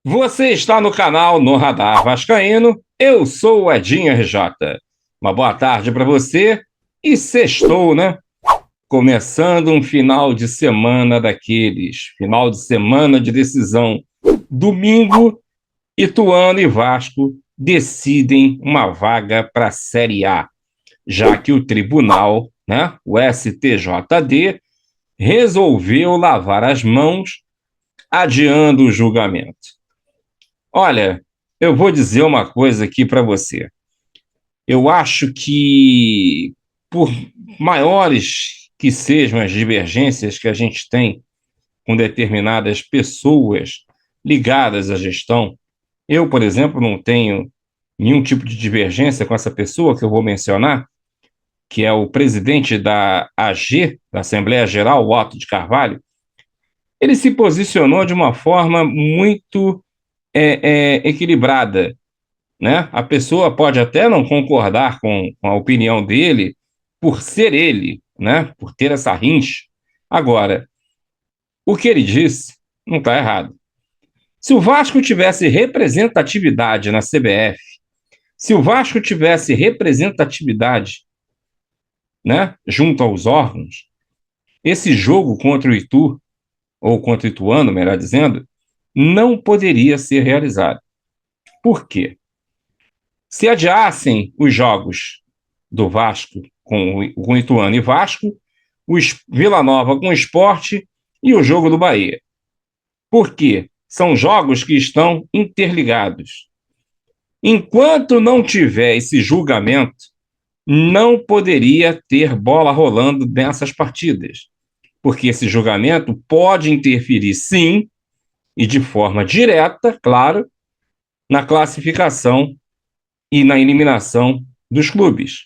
Você está no canal No Radar Vascaíno. Eu sou o Edinho RJ. Uma boa tarde para você e sextou, né? Começando um final de semana daqueles, final de semana de decisão. Domingo, Ituano e Vasco decidem uma vaga para a Série A, já que o tribunal, né, o STJD, resolveu lavar as mãos, adiando o julgamento. Olha, eu vou dizer uma coisa aqui para você. Eu acho que, por maiores que sejam as divergências que a gente tem com determinadas pessoas ligadas à gestão, eu, por exemplo, não tenho nenhum tipo de divergência com essa pessoa que eu vou mencionar, que é o presidente da AG, da Assembleia Geral, o Otto de Carvalho. Ele se posicionou de uma forma muito equilibrada, né? A pessoa pode até não concordar com a opinião dele por ser ele, né? Por ter essa rincha. Agora, o que ele disse não está errado. Se o Vasco tivesse representatividade na CBF, se o Vasco tivesse representatividade, né, junto aos órgãos, esse jogo contra o Itu, ou contra o Ituano, melhor dizendo, não poderia ser realizado. Por quê? Se adiassem os jogos do Vasco com Ituano e Vasco, o Vila Nova com o Sport e o jogo do Bahia. Por quê? São jogos que estão interligados. Enquanto não tiver esse julgamento, não poderia ter bola rolando nessas partidas, porque esse julgamento pode interferir, sim, e de forma direta, claro, na classificação e na eliminação dos clubes.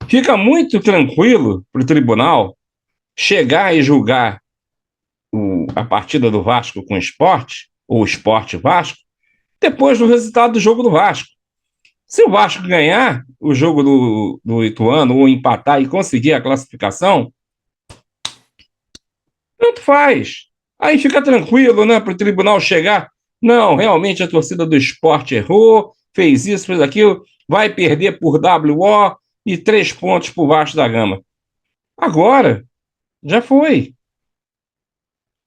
Fica muito tranquilo para o tribunal chegar e julgar a partida do Vasco com o Sport, ou o Sport Vasco, depois do resultado do jogo do Vasco. Se o Vasco ganhar o jogo do Ituano, ou empatar e conseguir a classificação, tanto faz. Aí fica tranquilo, né, para o tribunal chegar. Não, realmente a torcida do Sport errou, fez isso, fez aquilo, vai perder por WO e 3 pontos por Vasco da Gama. Agora, já foi.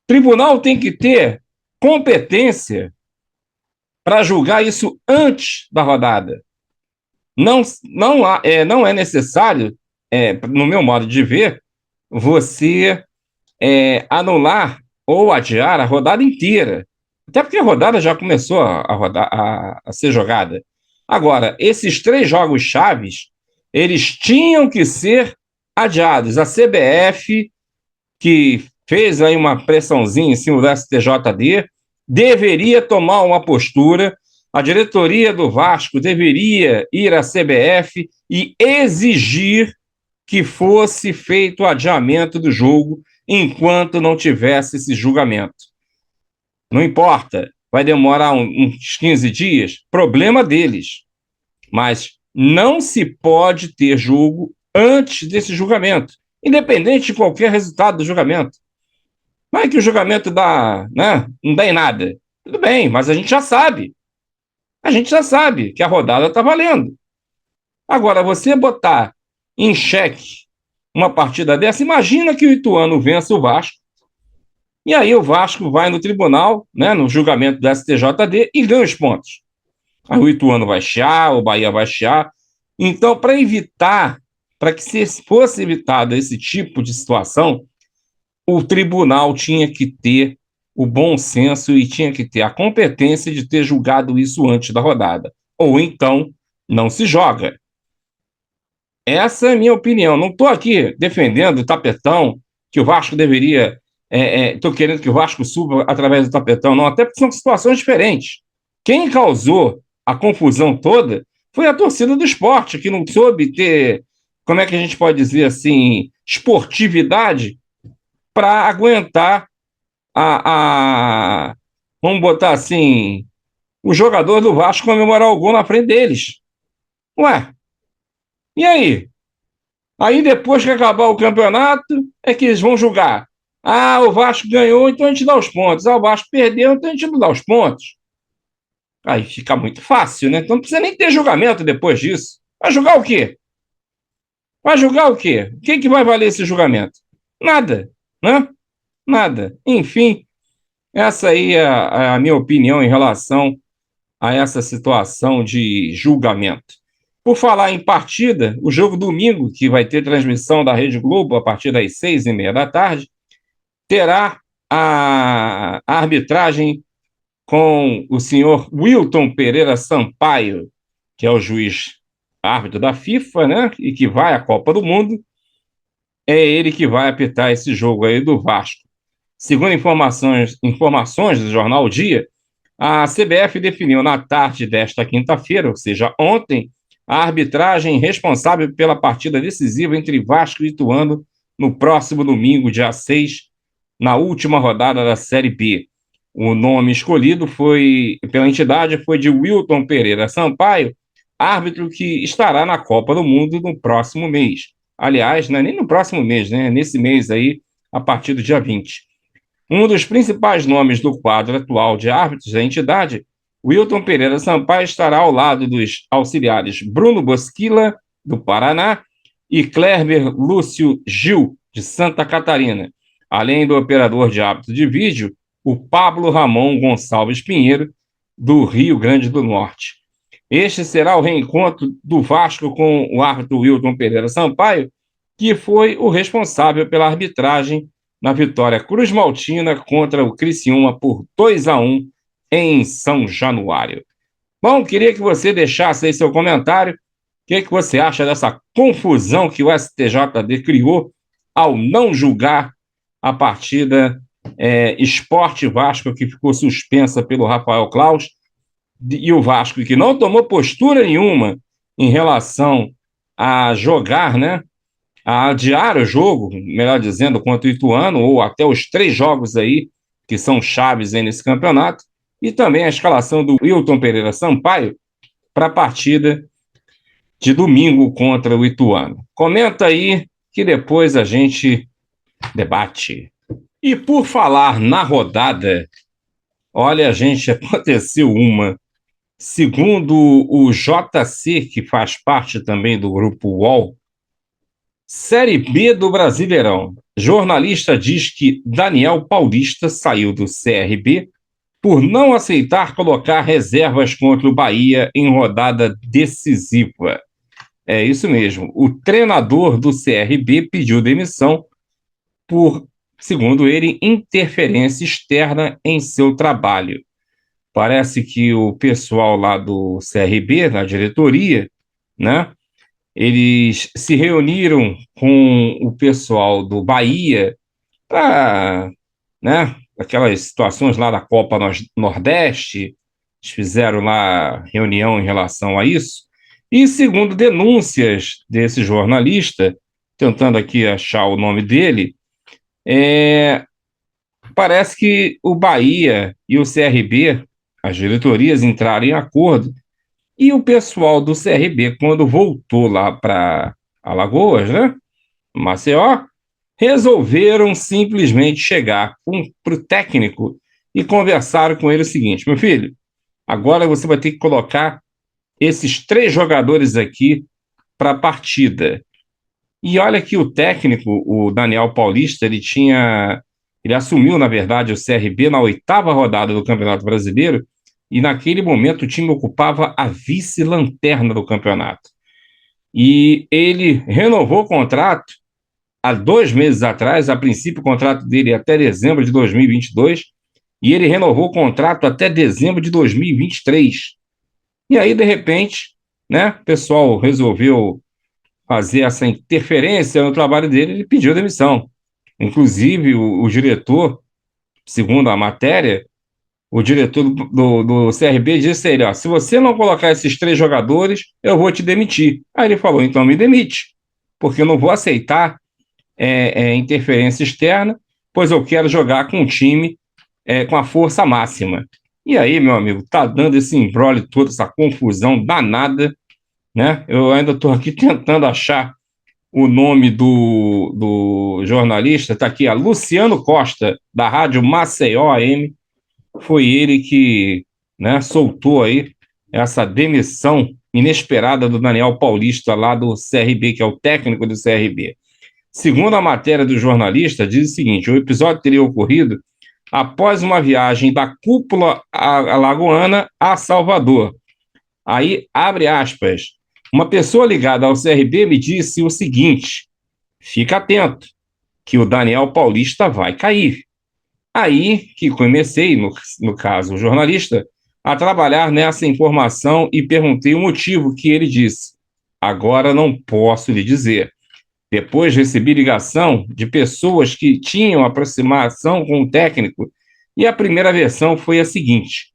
O tribunal tem que ter competência para julgar isso antes da rodada. Não é necessário, no meu modo de ver, você anular ou adiar a rodada inteira. Até porque a rodada já começou a ser jogada. Agora, esses 3 jogos chaves, eles tinham que ser adiados. A CBF, que fez aí uma pressãozinha em cima do STJD, deveria tomar uma postura. A diretoria do Vasco deveria ir à CBF e exigir que fosse feito o adiamento do jogo enquanto não tivesse esse julgamento. Não importa, vai demorar uns 15 dias, problema deles. Mas não se pode ter jogo antes desse julgamento, independente de qualquer resultado do julgamento. Vai que o julgamento dá, né, não dá em nada. Tudo bem, mas a gente já sabe. A gente já sabe que a rodada está valendo. Agora, você botar em xeque uma partida dessa, imagina que o Ituano vença o Vasco, e aí o Vasco vai no tribunal, né, no julgamento do STJD, e ganha os pontos. Aí o Ituano vai chiar, o Bahia vai chiar. Então, para que se fosse evitado esse tipo de situação, o tribunal tinha que ter o bom senso e tinha que ter a competência de ter julgado isso antes da rodada. Ou então, não se joga. Essa é a minha opinião. Não estou aqui defendendo o tapetão, que o Vasco deveria. Estou querendo que o Vasco suba através do tapetão, não, até porque são situações diferentes. Quem causou a confusão toda foi a torcida do esporte, que não soube ter, como é que a gente pode dizer assim, esportividade para aguentar vamos botar assim, o jogador do Vasco comemorar o gol na frente deles. Ué, e aí? Aí depois que acabar o campeonato é que eles vão julgar. Ah, o Vasco ganhou, então a gente dá os pontos. Ah, o Vasco perdeu, então a gente não dá os pontos. Aí fica muito fácil, né? Então não precisa nem ter julgamento depois disso. Vai julgar o quê? Vai julgar o quê? O que, que vai valer esse julgamento? Nada, né? Nada. Enfim, essa aí é a minha opinião em relação a essa situação de julgamento. Por falar em partida, o jogo domingo, que vai ter transmissão da Rede Globo a partir das 6h30 da tarde, terá a arbitragem com o senhor Wilton Pereira Sampaio, que é o juiz árbitro da FIFA, né? E que vai à Copa do Mundo. É ele que vai apitar esse jogo aí do Vasco. Segundo informações do jornal O Dia, a CBF definiu na tarde desta quinta-feira, ou seja, ontem, a arbitragem responsável pela partida decisiva entre Vasco e Ituano no próximo domingo, dia 6, na última rodada da Série B. O nome escolhido pela entidade foi de Wilton Pereira Sampaio, árbitro que estará na Copa do Mundo no próximo mês. Aliás, não é nem no próximo mês, né? Nesse mês aí, a partir do dia 20. Um dos principais nomes do quadro atual de árbitros da entidade, Wilton Pereira Sampaio, estará ao lado dos auxiliares Bruno Bosquila, do Paraná, e Clerber Lúcio Gil, de Santa Catarina, além do operador de árbitro de vídeo, o Pablo Ramon Gonçalves Pinheiro, do Rio Grande do Norte. Este será o reencontro do Vasco com o árbitro Wilton Pereira Sampaio, que foi o responsável pela arbitragem na vitória cruzmaltina contra o Criciúma por 2-1 em São Januário. Bom, queria que você deixasse aí seu comentário. O que você acha dessa confusão que o STJD criou ao não julgar a partida Sport Vasco, que ficou suspensa pelo Rafael Claus, e o Vasco, que não tomou postura nenhuma em relação a jogar, né? A adiar o jogo, melhor dizendo, contra o Ituano, ou até os 3 jogos aí, que são chaves aí nesse campeonato, e também a escalação do Wilton Pereira Sampaio para a partida de domingo contra o Ituano. Comenta aí que depois a gente debate. E por falar na rodada, olha, gente, aconteceu uma. Segundo o JC, que faz parte também do grupo UOL, Série B do Brasileirão. Jornalista diz que Daniel Paulista saiu do CRB por não aceitar colocar reservas contra o Bahia em rodada decisiva. É isso mesmo. O treinador do CRB pediu demissão por, segundo ele, interferência externa em seu trabalho. Parece que o pessoal lá do CRB, na diretoria, né? Eles se reuniram com o pessoal do Bahia para, né, aquelas situações lá da Copa Nordeste, eles fizeram lá reunião em relação a isso, e segundo denúncias desse jornalista, tentando aqui achar o nome dele, parece que o Bahia e o CRB, as diretorias entraram em acordo, e o pessoal do CRB, quando voltou lá para Alagoas, né, Maceió, resolveram simplesmente chegar para o técnico e conversaram com ele o seguinte: meu filho, agora você vai ter que colocar esses 3 jogadores aqui para a partida. E olha que o técnico, o Daniel Paulista, ele assumiu, na verdade, o CRB na 8ª rodada do Campeonato Brasileiro, e naquele momento o time ocupava a vice-lanterna do campeonato. E ele renovou o contrato há 2 meses atrás. A princípio o contrato dele é até dezembro de 2022, e ele renovou o contrato até dezembro de 2023. E aí, de repente, né, o pessoal resolveu fazer essa interferência no trabalho dele, ele pediu demissão. Inclusive, o diretor, segundo a matéria, o diretor do CRB disse a ele: ó, se você não colocar esses 3 jogadores, eu vou te demitir. Aí ele falou: então me demite, porque eu não vou aceitar interferência externa, pois eu quero jogar com o time com a força máxima. E aí, meu amigo, tá dando esse imbróglio todo, essa confusão danada, né? Eu ainda estou aqui tentando achar o nome do jornalista, está aqui, Luciano Costa, da Rádio Maceió AM, foi ele que, né, soltou aí essa demissão inesperada do Daniel Paulista, lá do CRB, que é o técnico do CRB. Segundo a matéria do jornalista, diz o seguinte: o episódio teria ocorrido após uma viagem da cúpula alagoana a Salvador. Aí, abre aspas, uma pessoa ligada ao CRB me disse o seguinte: fica atento, que o Daniel Paulista vai cair. Aí que comecei, no caso, o jornalista, a trabalhar nessa informação e perguntei o motivo que ele disse. Agora não posso lhe dizer. Depois recebi ligação de pessoas que tinham aproximação com o técnico e a primeira versão foi a seguinte: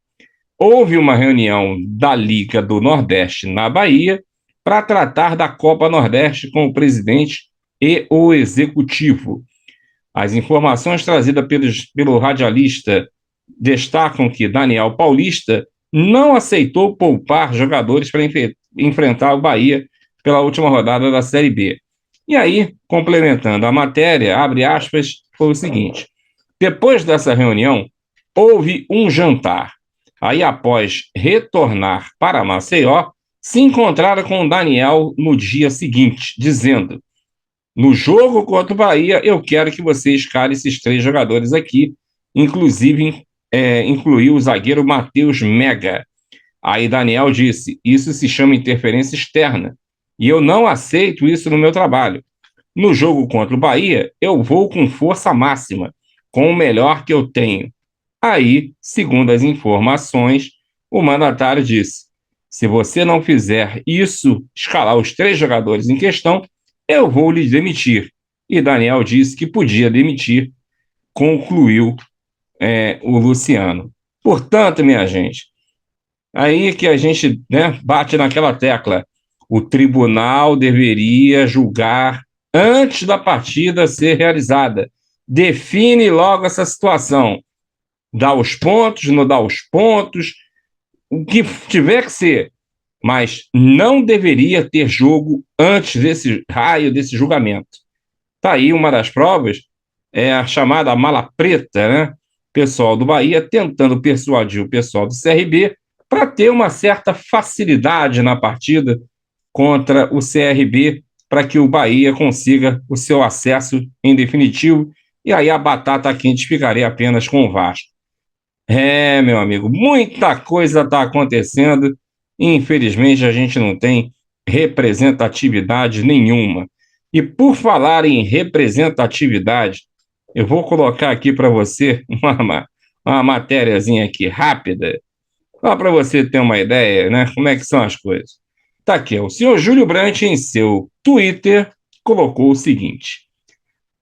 houve uma reunião da Liga do Nordeste na Bahia para tratar da Copa Nordeste com o presidente e o executivo. As informações trazidas pelo radialista destacam que Daniel Paulista não aceitou poupar jogadores para enfrentar o Bahia pela última rodada da Série B. E aí, complementando a matéria, abre aspas, foi o seguinte: depois dessa reunião, houve um jantar. Aí, após retornar para Maceió, se encontraram com Daniel no dia seguinte, dizendo: no jogo contra o Bahia, eu quero que você escale esses 3 jogadores aqui, inclusive incluiu o zagueiro Matheus Mega. Aí Daniel disse: isso se chama interferência externa, e eu não aceito isso no meu trabalho. No jogo contra o Bahia, eu vou com força máxima, com o melhor que eu tenho. Aí, segundo as informações, o mandatário disse: se você não fizer isso, escalar os 3 jogadores em questão, eu vou lhe demitir. E Daniel disse que podia demitir, concluiu o Luciano. Portanto, minha gente, aí que a gente, né, bate naquela tecla: o tribunal deveria julgar antes da partida ser realizada. Define logo essa situação. Dá os pontos, não dá os pontos, o que tiver que ser. Mas não deveria ter jogo antes desse raio, desse julgamento. Está aí uma das provas, é a chamada mala preta, né? Pessoal do Bahia tentando persuadir o pessoal do CRB para ter uma certa facilidade na partida contra o CRB, para que o Bahia consiga o seu acesso em definitivo, e aí a batata quente ficaria apenas com o Vasco. Meu amigo, muita coisa está acontecendo. Infelizmente, a gente não tem representatividade nenhuma. E por falar em representatividade, eu vou colocar aqui para você uma matériazinha aqui rápida, só para você ter uma ideia, né? Como é que são as coisas. Tá aqui, o senhor Júlio Brandt, em seu Twitter, colocou o seguinte: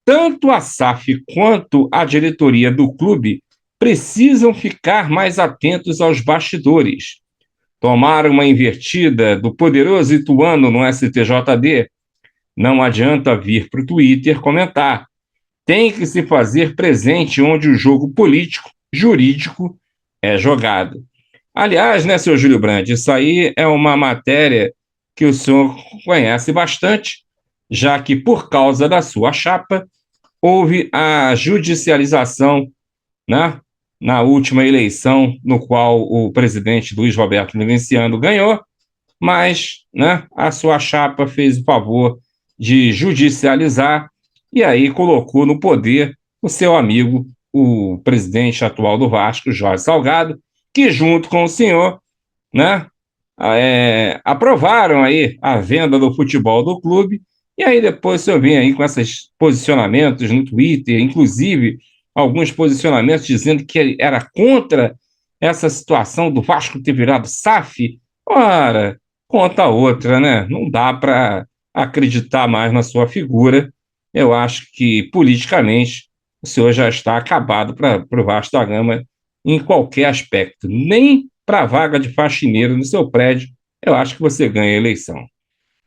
tanto a SAF quanto a diretoria do clube precisam ficar mais atentos aos bastidores. Tomar uma invertida do poderoso Ituano no STJD. Não adianta vir para o Twitter comentar. Tem que se fazer presente onde o jogo político, jurídico é jogado. Aliás, né, seu Júlio Brandt, isso aí é uma matéria que o senhor conhece bastante, já que por causa da sua chapa houve a judicialização, né, na última eleição, no qual o presidente Luiz Roberto Levinciano ganhou, mas, né, a sua chapa fez o favor de judicializar e aí colocou no poder o seu amigo, o presidente atual do Vasco, Jorge Salgado, que junto com o senhor, né, aprovaram aí a venda do futebol do clube, e aí depois o senhor vem aí com esses posicionamentos no Twitter, inclusive alguns posicionamentos dizendo que ele era contra essa situação do Vasco ter virado SAF. Ora, conta outra, né? Não dá para acreditar mais na sua figura. Eu acho que, politicamente, o senhor já está acabado para o Vasco da Gama em qualquer aspecto. Nem para a vaga de faxineiro no seu prédio, eu acho que você ganha a eleição.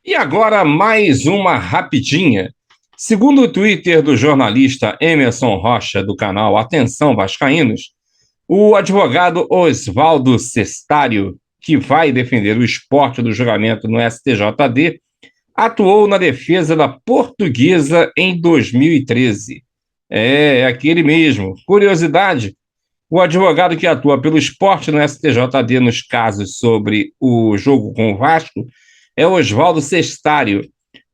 E agora, mais uma rapidinha. Segundo o Twitter do jornalista Emerson Rocha, do canal Atenção Vascaínos, o advogado Oswaldo Cestário, que vai defender o esporte do julgamento no STJD, atuou na defesa da Portuguesa em 2013. É aquele mesmo. Curiosidade, o advogado que atua pelo esporte no STJD nos casos sobre o jogo com o Vasco é Oswaldo Sestário.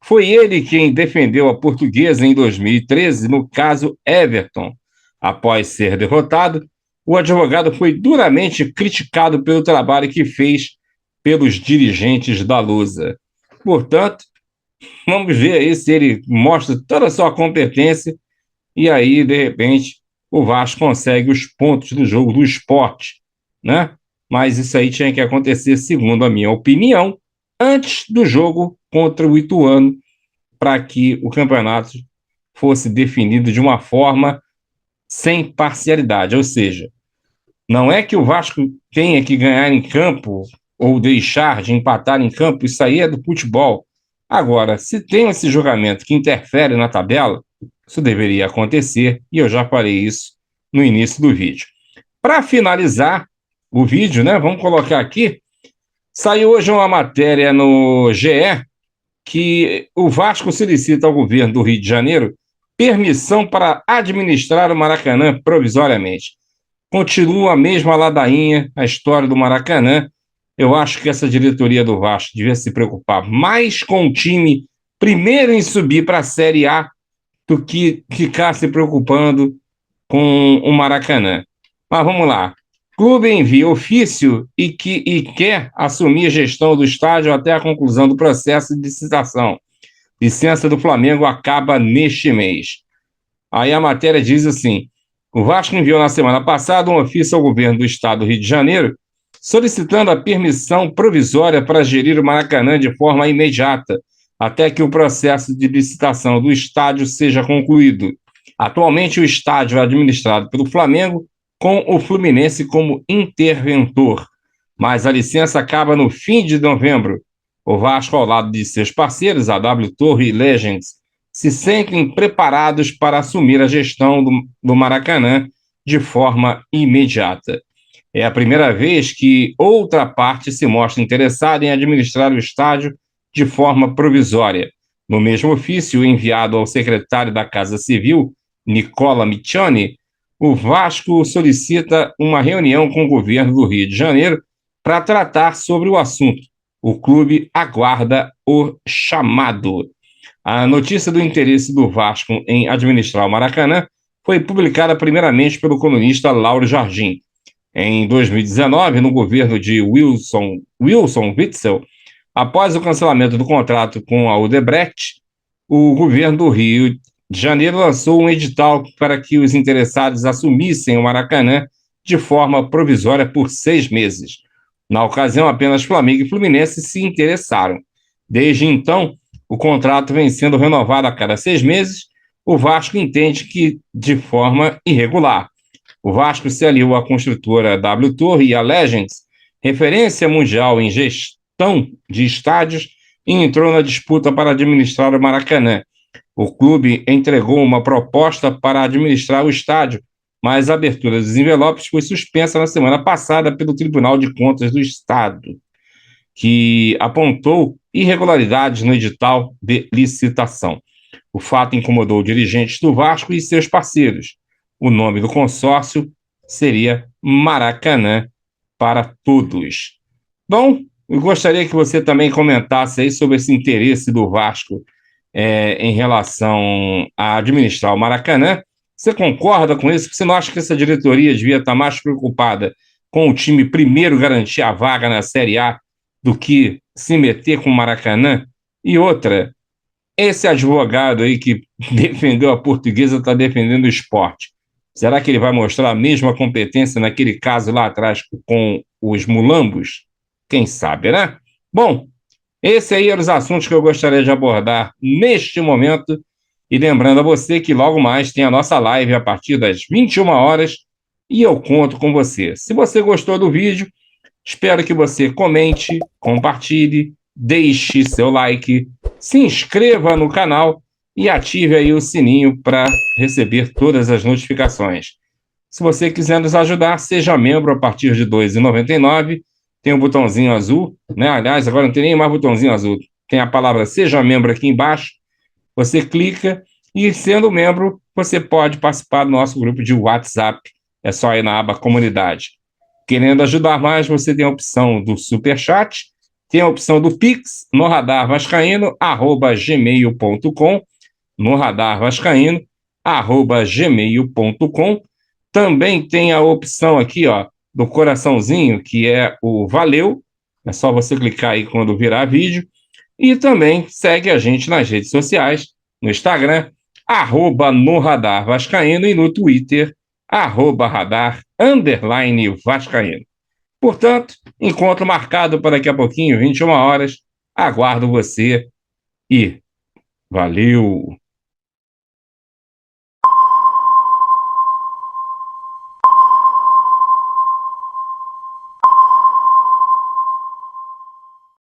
Foi ele quem defendeu a Portuguesa em 2013 no caso Everton. Após ser derrotado, o advogado foi duramente criticado pelo trabalho que fez pelos dirigentes da Lusa. Portanto, vamos ver aí se ele mostra toda a sua competência e aí, de repente, o Vasco consegue os pontos do jogo do esporte, né? Mas isso aí tinha que acontecer, segundo a minha opinião, antes do jogo contra o Ituano, para que o campeonato fosse definido de uma forma sem parcialidade. Ou seja, não é que o Vasco tenha que ganhar em campo ou deixar de empatar em campo, isso aí é do futebol. Agora, se tem esse julgamento que interfere na tabela, isso deveria acontecer, e eu já falei isso no início do vídeo. Para finalizar o vídeo, né, vamos colocar aqui, saiu hoje uma matéria no GE que o Vasco solicita ao governo do Rio de Janeiro permissão para administrar o Maracanã provisoriamente. Continua a mesma ladainha, a história do Maracanã. Eu acho que essa diretoria do Vasco devia se preocupar mais com o time primeiro em subir para a Série A do que ficar se preocupando com o Maracanã. Mas vamos lá. Clube envia ofício e quer assumir a gestão do estádio até a conclusão do processo de licitação. Licença do Flamengo acaba neste mês. Aí a matéria diz assim: o Vasco enviou na semana passada um ofício ao governo do estado do Rio de Janeiro solicitando a permissão provisória para gerir o Maracanã de forma imediata, até que o processo de licitação do estádio seja concluído. Atualmente, o estádio é administrado pelo Flamengo, com o Fluminense como interventor, mas a licença acaba no fim de novembro. O Vasco, ao lado de seus parceiros, a W Torre e Legends, se sentem preparados para assumir a gestão do Maracanã de forma imediata. É a primeira vez que outra parte se mostra interessada em administrar o estádio de forma provisória. No mesmo ofício enviado ao secretário da Casa Civil, Nicola Miccioni, o Vasco solicita uma reunião com o governo do Rio de Janeiro para tratar sobre o assunto. O clube aguarda o chamado. A notícia do interesse do Vasco em administrar o Maracanã foi publicada primeiramente pelo colunista Lauro Jardim. Em 2019, no governo de Wilson Witzel, após o cancelamento do contrato com a Odebrecht, o governo do Rio de Janeiro lançou um edital para que os interessados assumissem o Maracanã de forma provisória por 6 meses. Na ocasião, apenas Flamengo e Fluminense se interessaram. Desde então, o contrato vem sendo renovado a cada 6 meses. O Vasco entende que de forma irregular. O Vasco se aliou à construtora W Torre e à Legends, referência mundial em gestão de estádios, e entrou na disputa para administrar o Maracanã. O clube entregou uma proposta para administrar o estádio, mas a abertura dos envelopes foi suspensa na semana passada pelo Tribunal de Contas do Estado, que apontou irregularidades no edital de licitação. O fato incomodou dirigentes do Vasco e seus parceiros. O nome do consórcio seria Maracanã para Todos. Bom, eu gostaria que você também comentasse aí sobre esse interesse do Vasco em relação a administrar o Maracanã. Você concorda com isso? Você não acha que essa diretoria devia estar mais preocupada com o time primeiro garantir a vaga na Série A do que se meter com o Maracanã? E outra, esse advogado aí que defendeu a Portuguesa está defendendo o esporte. Será que ele vai mostrar a mesma competência naquele caso lá atrás com os mulambos? Quem sabe, né? Bom, esses aí eram os assuntos que eu gostaria de abordar neste momento. E lembrando a você que logo mais tem a nossa live a partir das 21 horas e eu conto com você. Se você gostou do vídeo, espero que você comente, compartilhe, deixe seu like, se inscreva no canal e ative aí o sininho para receber todas as notificações. Se você quiser nos ajudar, seja membro a partir de R$ 2,99. Tem um botãozinho azul, né? Aliás, agora não tem nem mais botãozinho azul. tem a palavra Seja Membro aqui embaixo, você clica e, sendo membro, você pode participar do nosso grupo de WhatsApp. É só ir na aba Comunidade. Querendo ajudar mais, você tem a opção do Superchat, tem a opção do Pix no radarvascaíno@gmail.com, no radarvascaíno@gmail.com. Também tem a opção aqui, ó, do coraçãozinho, que é o Valeu. É só você clicar aí quando virar vídeo. E também segue a gente nas redes sociais, no Instagram, @no Radar Vascaíno, e no Twitter, @radar_vascaíno. Portanto, encontro marcado para daqui a pouquinho, 21 horas. Aguardo você e valeu!